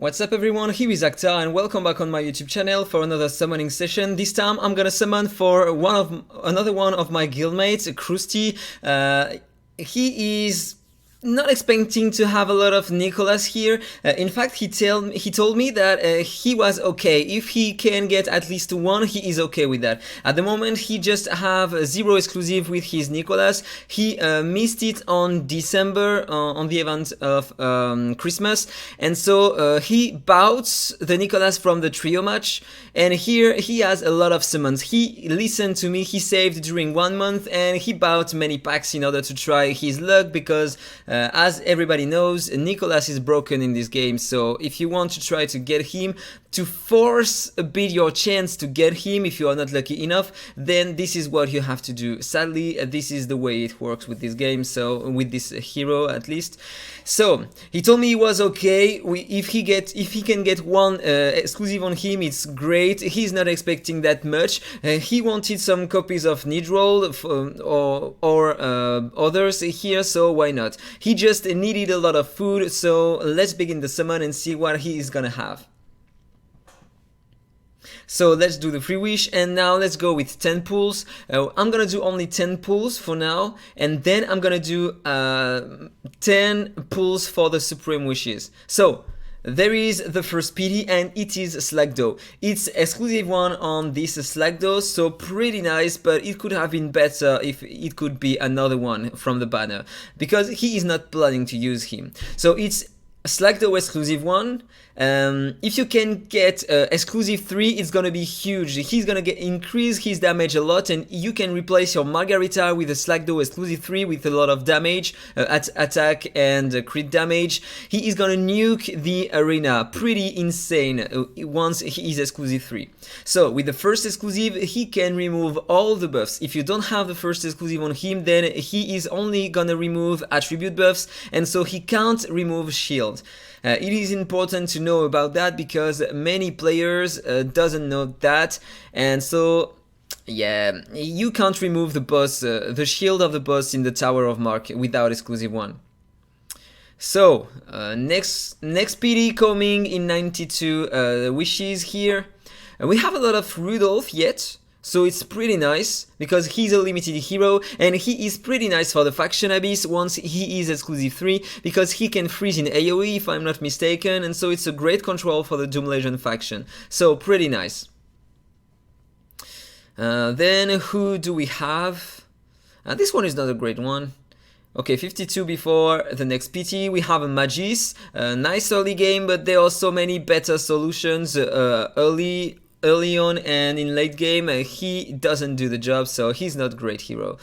What's up everyone, here is AhkTaar and welcome back on my YouTube channel for another summoning session. This time I'm gonna summon for another one of my guildmates, Crousti. He is not expecting to have a lot of Nicholas here. In fact, he told me that he was okay. If he can get at least one, he is okay with that. At the moment, he just have 0 exclusive with his Nicholas. He missed it on December on the event of Christmas, and so he bought the Nicholas from the trio match. And here he has a lot of summons. He listened to me, he saved during 1 month, and he bought many packs in order to try his luck because as everybody knows, Nicholas is broken in this game, so if you want to try to get him, to force a bit your chance to get him if you are not lucky enough, then this is what you have to do. Sadly, this is the way it works with this game, so with this hero at least. So he told me he was okay. If he can get one exclusive on him, it's great. He's not expecting that much. He wanted some copies of NICHO or others here, so why not? He just needed a lot of food, so let's begin the summon and see what he is gonna have. So let's do the free wish, and now let's go with 10 pulls. I'm gonna do only 10 pulls for now, and then I'm gonna do 10 pulls for the supreme wishes. So there is the first PD, and it is Slagdo. It's exclusive one on this Slagdo, so pretty nice, but it could have been better if it could be another one from the banner, because he is not planning to use him. So it's Slagdo exclusive one. If you can get exclusive 3, it's gonna be huge. He's gonna increase his damage a lot, and you can replace your Magicraid with a Slagdo exclusive 3 with a lot of damage, attack and crit damage. He is gonna nuke the arena, pretty insane once he is exclusive 3. So with the first exclusive, he can remove all the buffs. If you don't have the first exclusive on him, then he is only gonna remove attribute buffs, and so he can't remove shield. It is important to know about that because many players doesn't know that, and so yeah, you can't remove the boss, the shield of the boss in the Tower of Mark without exclusive 1. So next PD coming in 92 wishes here. We have a lot of Rudolph yet. So it's pretty nice, because he's a limited hero, and he is pretty nice for the Faction Abyss once he is exclusive 3, because he can freeze in AoE if I'm not mistaken, and so it's a great control for the Doom Legion faction. So pretty nice. Then who do we have? This one is not a great one. Okay, 52 before the next PT, we have a Magis. Nice early game, but there are so many better solutions early on, and in late game he doesn't do the job, so he's not a great hero.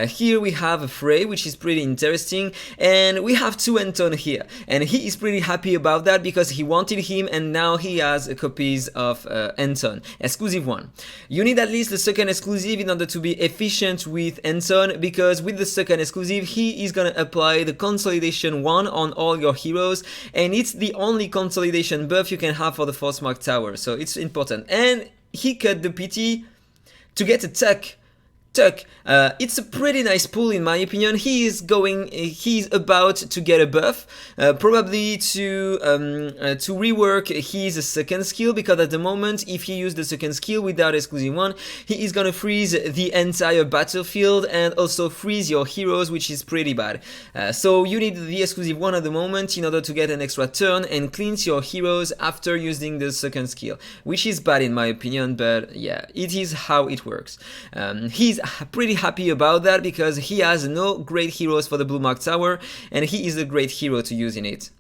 Here we have a Frey, which is pretty interesting, and we have 2 Anton here, and he is pretty happy about that because he wanted him, and now he has copies of Anton, exclusive 1. You need at least the second exclusive in order to be efficient with Anton, because with the second exclusive he is gonna apply the consolidation 1 on all your heroes, and it's the only consolidation buff you can have for the Force Mark Tower, so it's important. And he cut the PT to get a Tuck. It's a pretty nice pull in my opinion. He's about to get a buff, probably to rework his second skill, because at the moment if he used the second skill without exclusive 1, he is gonna freeze the entire battlefield and also freeze your heroes, which is pretty bad. So you need the exclusive 1 at the moment in order to get an extra turn and cleanse your heroes after using the second skill, which is bad in my opinion, but yeah, it is how it works. He's pretty happy about that because he has no great heroes for the Blue Mark Tower, and he is a great hero to use in it.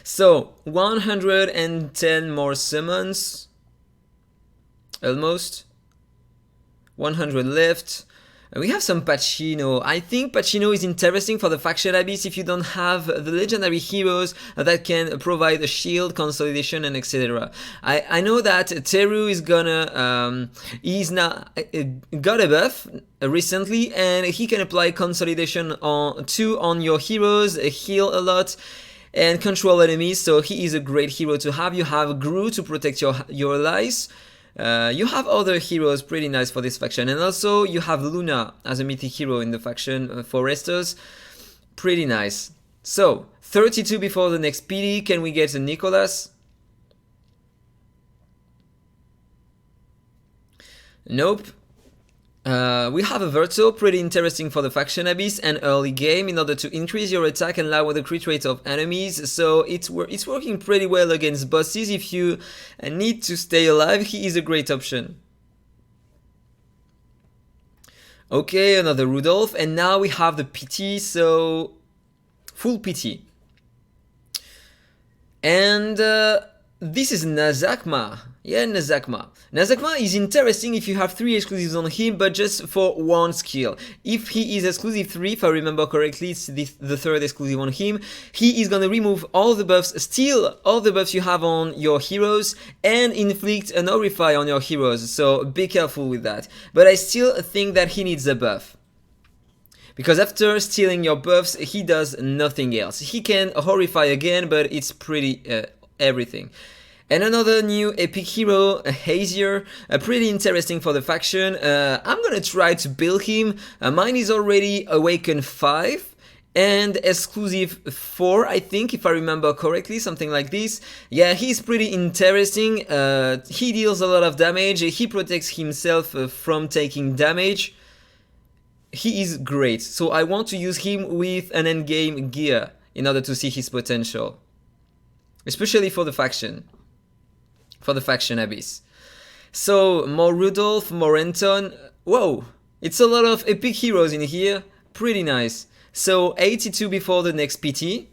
So 110 more summons, almost 100 left. We have some Pacino. I think Pacino is interesting for the Faction Abyss if you don't have the legendary heroes that can provide a shield, consolidation, and etc. I know that Teru is gonna he's now got a buff recently, and he can apply consolidation on your heroes, heal a lot, and control enemies. So he is a great hero to have. You have Gru to protect your allies. You have other heroes pretty nice for this faction, and also you have Luna as a mythic hero in the faction, Foresters, pretty nice. So 32 before the next PD. Can we get a Nicholas? Nope. We have a Verto, pretty interesting for the Faction Abyss and early game in order to increase your attack and lower the crit rate of enemies, so it's working pretty well against bosses. If you need to stay alive, he is a great option. Okay, another Rudolph, and now we have the PT, so full PT. And this is Nazakma. Yeah, Nazakma. Nazakma is interesting if you have 3 exclusives on him, but just for 1 skill. If he is exclusive 3, if I remember correctly, it's the 3rd exclusive on him, he is gonna remove all the buffs, steal all the buffs you have on your heroes, and inflict an Horrify on your heroes, so be careful with that. But I still think that he needs a buff. Because after stealing your buffs, he does nothing else. He can Horrify again, but it's pretty everything. And another new epic hero, Hazier, pretty interesting for the faction. I'm gonna try to build him. Mine is already Awaken 5 and exclusive 4, I think, if I remember correctly, something like this. Yeah, he's pretty interesting. He deals a lot of damage. He protects himself from taking damage. He is great, so I want to use him with an endgame gear in order to see his potential. Especially for the faction. For the Faction Abyss. So, more Rudolph, more Anton. Whoa! It's a lot of epic heroes in here. Pretty nice. So, 82 before the next PT.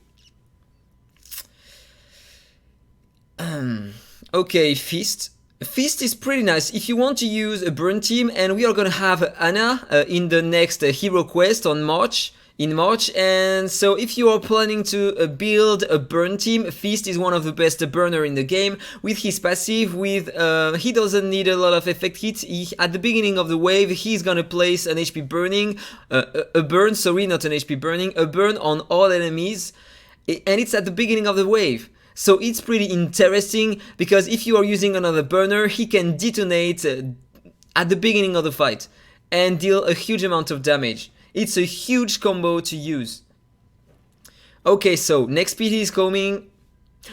Okay, Feast. Feast is pretty nice if you want to use a burn team, and we are gonna have Anna in the next hero quest on March. In March, and so if you are planning to build a burn team, Feast is one of the best burner in the game. With his passive, he doesn't need a lot of effect hits. At the beginning of the wave, he's gonna place an HP burning, a burn, sorry, not an HP burning, a burn on all enemies, and it's at the beginning of the wave. So it's pretty interesting, because if you are using another burner, he can detonate at the beginning of the fight, and deal a huge amount of damage. It's a huge combo to use. Okay, so next PT is coming.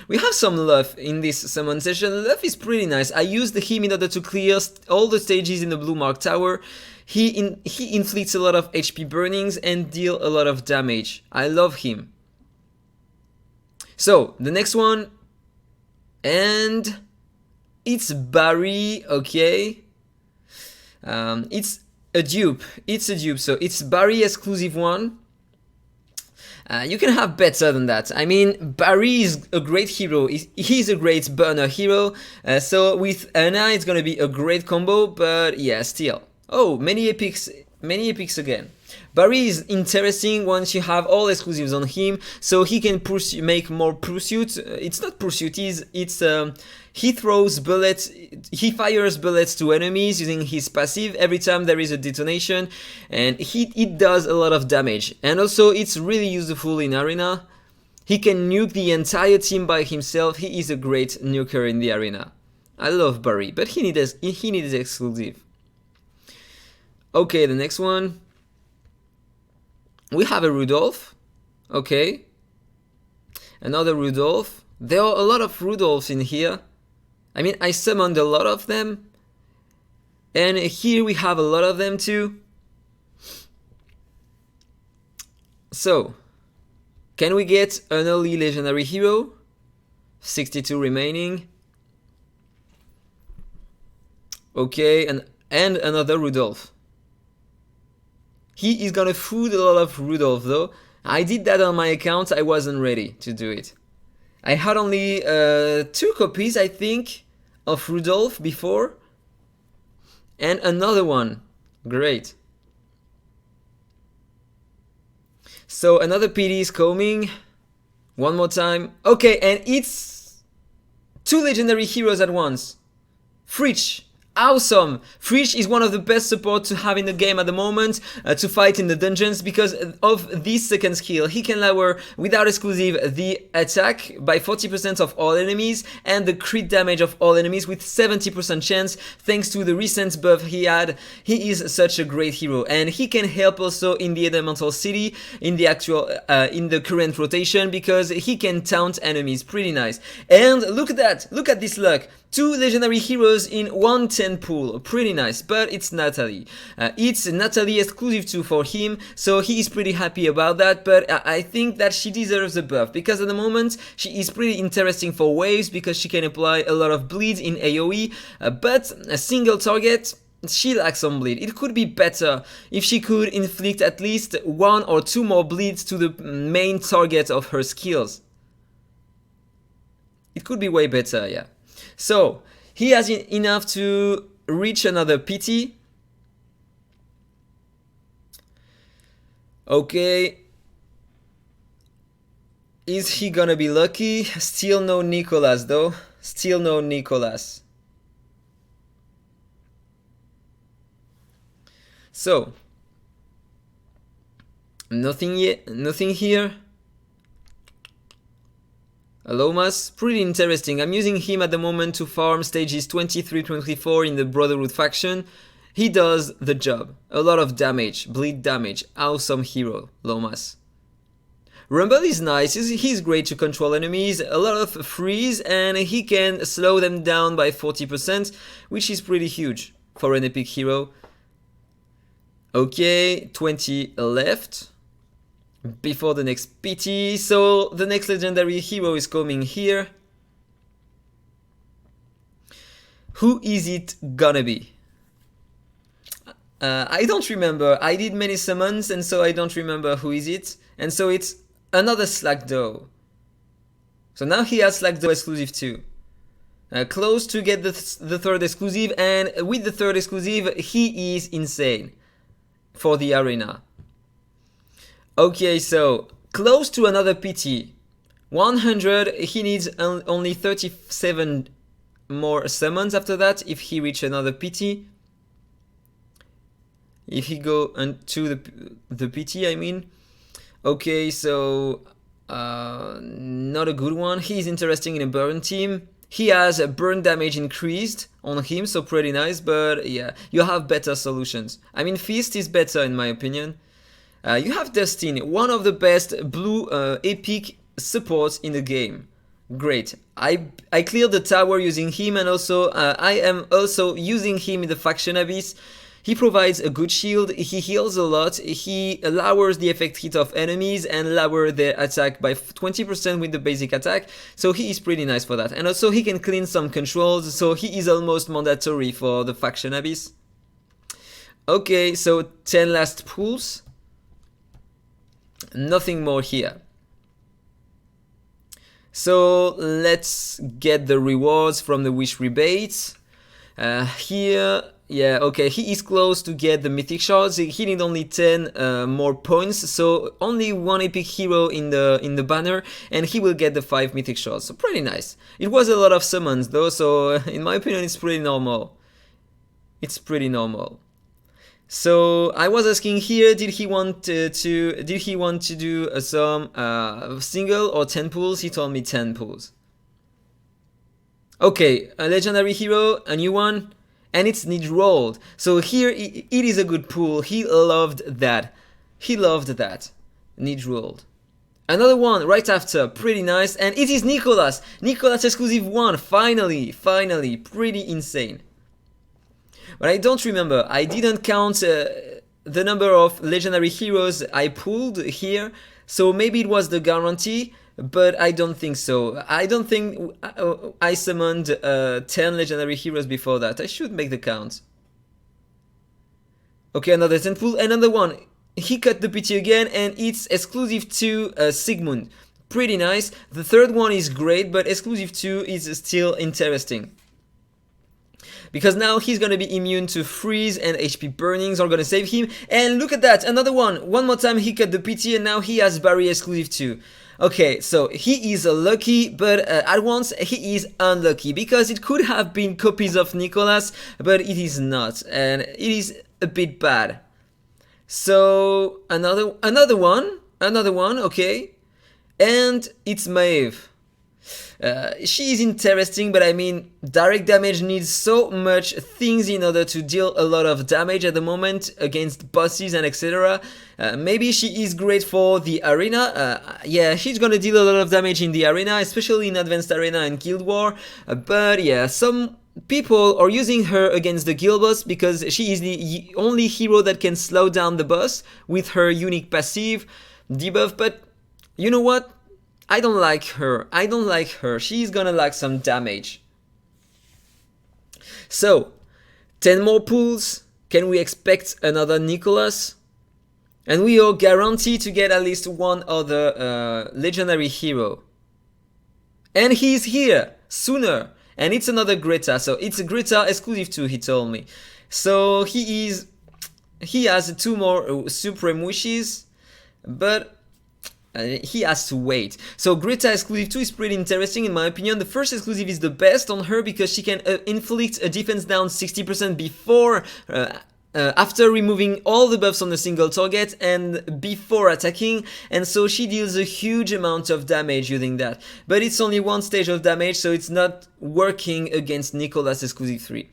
We have some Luff in this summon session. Luff is pretty nice. I used him in order to clear all the stages in the Blue Mark Tower. He inflicts a lot of HP burnings and deal a lot of damage. I love him. So, the next one. And it's Barry, okay. It's a dupe, so it's Barry exclusive 1. You can have better than that. I mean, Barry is a great hero, he's a great burner hero, so with Anna it's gonna be a great combo, but yeah, still. Oh, many epics again. Barry is interesting once you have all exclusives on him, so he can make more pursuit. It's not pursuit, he throws bullets, he fires bullets to enemies using his passive every time there is a detonation, and it does a lot of damage. And also it's really useful in arena. He can nuke the entire team by himself. He is a great nuker in the arena. I love Barry, but he needs exclusive. Okay, the next one. We have a Rudolph. Okay. Another Rudolph. There are a lot of Rudolphs in here. I mean, I summoned a lot of them. And here we have a lot of them too. So, can we get an early legendary hero? 62 remaining. Okay, and another Rudolph. He is gonna food a lot of Rudolph though. I did that on my account, I wasn't ready to do it. I had only 2 copies, I think, of Rudolph before. And another one. Great. So another PD is coming. One more time. Okay, and it's 2 legendary heroes at once. Fritsch. awesome. Frisch is one of the best supports to have in the game at the moment to fight in the dungeons because of this second skill. He can lower without exclusive the attack by 40% of all enemies and the crit damage of all enemies with 70% chance thanks to the recent buff he had. He is such a great hero, and he can help also in the Elemental City in the actual in the current rotation because he can taunt enemies. Pretty nice. And look at that, look at this luck. 2 legendary heroes in 110 pool, pretty nice, but it's Natalie. It's Natalie exclusive 2 for him, so he is pretty happy about that, but I think that she deserves a buff, because at the moment she is pretty interesting for waves, because she can apply a lot of bleed in AoE, but a single target, she lacks some bleed. It could be better if she could inflict at least 1 or 2 more bleeds to the main target of her skills. It could be way better, yeah. So, he has enough to reach another PT. Okay. Is he gonna be lucky? Still no Nicholas though. Still no Nicholas. So, nothing yet, nothing here. Lomas, pretty interesting. I'm using him at the moment to farm stages 23-24 in the Brotherhood faction. He does the job. A lot of damage, bleed damage. Awesome hero, Lomas. Rumble is nice, he's great to control enemies, a lot of freeze, and he can slow them down by 40%, which is pretty huge for an epic hero. Okay, 20 left. Before the next PT, so the next legendary hero is coming here. Who is it gonna be? I don't remember. I did many summons, and so I don't remember who is it. And so it's another Slackdow. So now he has Slackdow exclusive too. Close to get the third exclusive, and with the third exclusive, he is insane for the arena. Okay, so close to another PT. 100, he needs only 37 more summons after that if he reach another PT. If he go to the PT, I mean. Okay, so not a good one. He's interesting in a burn team. He has a burn damage increased on him, so pretty nice, but yeah, you have better solutions. I mean, Feast is better in my opinion. You have Dustin, one of the best blue epic supports in the game. Great. I cleared the tower using him, and also I am also using him in the Faction Abyss. He provides a good shield, he heals a lot, he lowers the effect hit of enemies and lower their attack by 20% with the basic attack, so he is pretty nice for that. And also he can clean some controls, so he is almost mandatory for the Faction Abyss. Okay, so 10 last pools. Nothing more here. So let's get the rewards from the wish rebates. Here, yeah, okay, he is close to get the mythic shards. He need only 10 more points, so only one epic hero in the banner, and he will get the 5 mythic shards. So pretty nice. It was a lot of summons though, so in my opinion, it's pretty normal. It's pretty normal. So I was asking here, did he want to do some single or 10 pulls? He told me 10 pulls. Okay, a legendary hero, a new one, and it's NICHO. So here it is a good pull. He loved that. He loved that. NICHO. Another one right after, pretty nice, and it is Nicholas. Nicholas exclusive 1. Finally, pretty insane. But I don't remember, I didn't count the number of legendary heroes I pulled here, so maybe it was the guarantee, but I don't think so. I don't think I summoned 10 legendary heroes before that. I should make the count. Okay, another 10 pull, another one. He cut the PT again, and it's exclusive to Sigmund. Pretty nice. The third one is great, but exclusive 2 is still interesting. Because now he's gonna be immune to freeze, and HP burnings are gonna save him. And look at that, another one. One more time he cut the PT, and now he has barrier exclusive too. Okay, so he is lucky, but at once he is unlucky, because it could have been copies of Nicholas, but it is not, and it is a bit bad. So another one, okay, and it's Maeve. She is interesting, but I mean, direct damage needs so much things in order to deal a lot of damage at the moment against bosses and etc. Maybe she is great for the arena. Yeah, she's gonna deal a lot of damage in the arena, especially in Advanced Arena and Guild War. But yeah, some people are using her against the guild boss because she is the only hero that can slow down the boss with her unique passive debuff. But you know what? I don't like her. She's gonna lack some damage. So, 10 more pulls. Can we expect another Nicholas? And we are guaranteed to get at least one other legendary hero. And he's here sooner. And it's another Greta. So it's a Greta exclusive too, he told me. So he has 2 more Supreme Wishes, but he has to wait. So Greta exclusive 2 is pretty interesting in my opinion. The first exclusive is the best on her because she can inflict a defense down 60% before after removing all the buffs on a single target and before attacking, and so she deals a huge amount of damage using that. But it's only 1 stage of damage, so it's not working against Nicholas exclusive 3.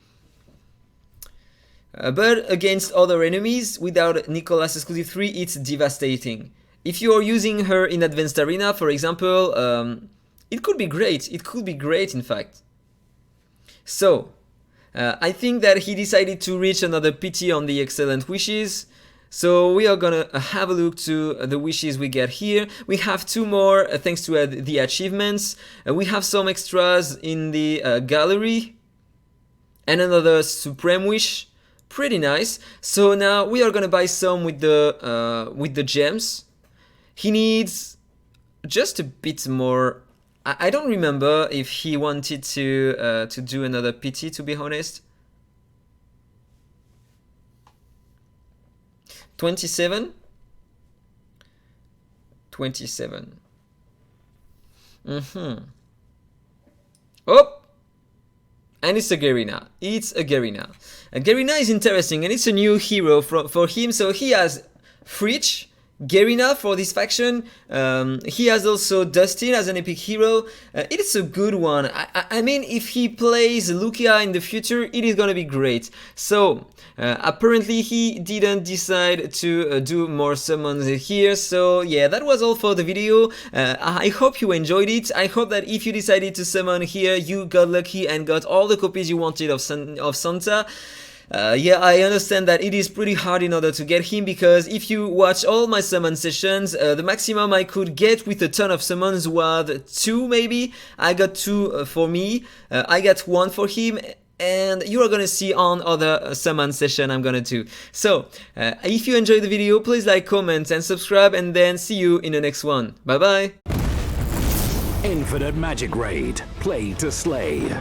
But against other enemies without Nicholas exclusive 3, it's devastating. If you are using her in Advanced Arena, for example, it could be great. It could be great, in fact. So, I think that he decided to reach another PT on the Excellent Wishes. So we are gonna have a look to the wishes we get here. We have 2 more thanks to the achievements. We have some extras in the gallery. And another Supreme Wish. Pretty nice. So now we are gonna buy some with the gems. He needs just a bit more. I don't remember if he wanted to do another PT, to be honest. 27. Oh! And it's a Garina. Garina is interesting, and it's a new hero for him. So he has Fritch, Garina for this faction. He has also Dustin as an epic hero. It is a good one. I mean, if he plays Lucia in the future, it is gonna be great. So apparently he didn't decide to do more summons here. So yeah, that was all for the video. I hope you enjoyed it. I hope that if you decided to summon here, you got lucky and got all the copies you wanted of Santa. Yeah, I understand that it is pretty hard in order to get him, because if you watch all my summon sessions, the maximum I could get with a ton of summons was 2 maybe. I got 2 for me, I got 1 for him, and you are gonna see on other summon session I'm gonna do. So, if you enjoyed the video, please like, comment and subscribe, and then see you in the next one. Bye bye! Infinite Magicraid. Play to slay.